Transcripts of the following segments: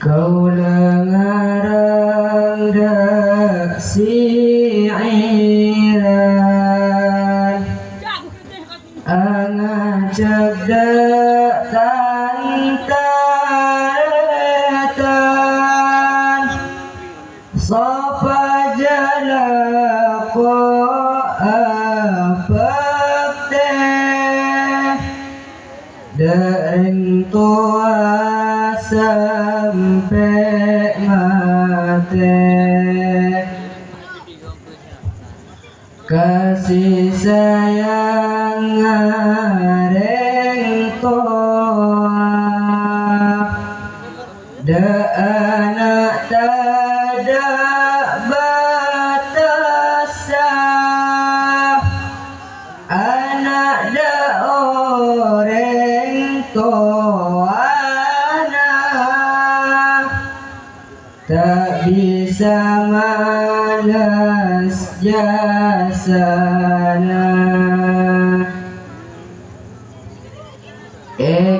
Kau lengarang dak siiran angan cegdak tantan sopa jalako apek teh dereng tua sampai mati kasih sayang ngareng toa da anak tada batasa anak da oreng toa tak bisa malas jasana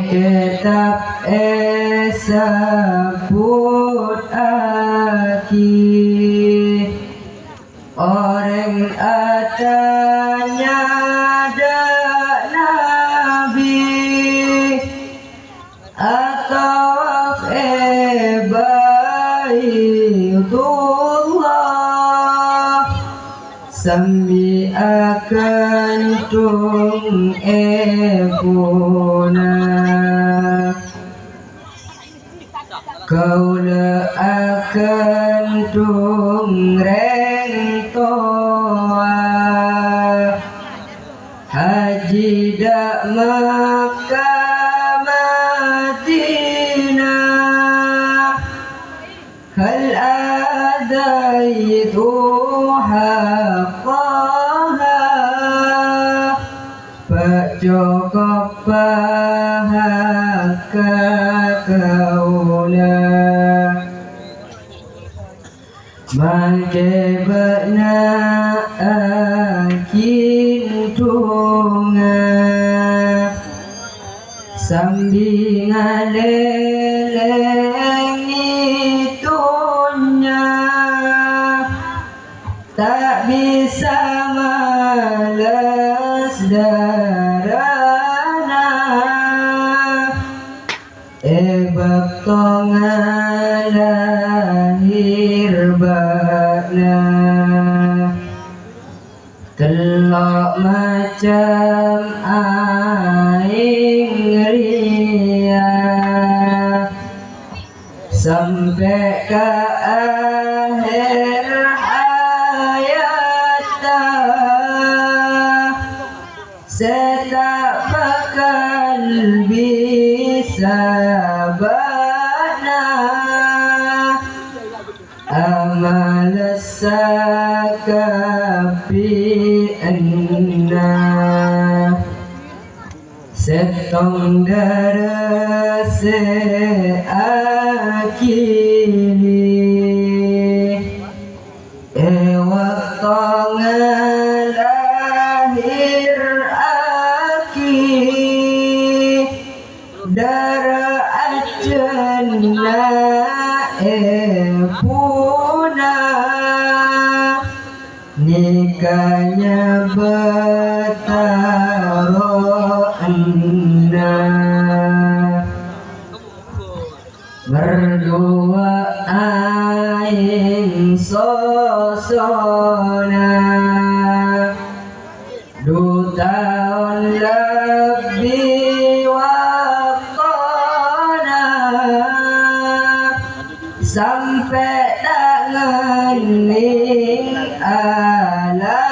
ketap sabut aki orang atanya dak nabi atau Baitullah sambi akan tung ebuna kau le akan tung rentoa haji dak Makkah Madinah hal adaitu haqqaha cukup bahaka kaula mangke bena akin tunga sambil ngaleleng itunya tak bisa malas darana bakto ngalahir bana telok macam aing ria sampai ke akhir saya tak bakal bisa bana amal sakapi anna setong darase akili waktu ngalahir dara ajenna puna nikahnya betaro anda berdua aing sosona 2 tahun lebih sampai tangan ning alako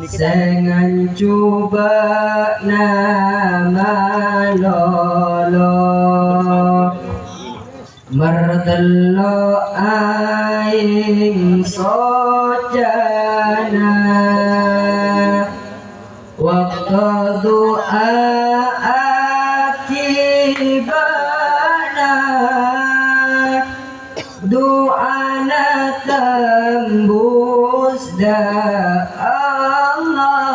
sengan coba nama lolo mertelo aing sojana waktu doa doana tembus da Allah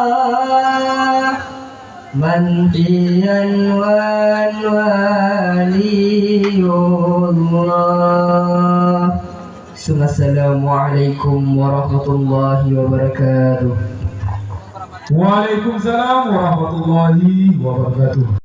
manjian wan waliyullah. Assalamualaikum warahmatullahi wabarakatuh. Waalaikumsalam warahmatullahi wabarakatuh.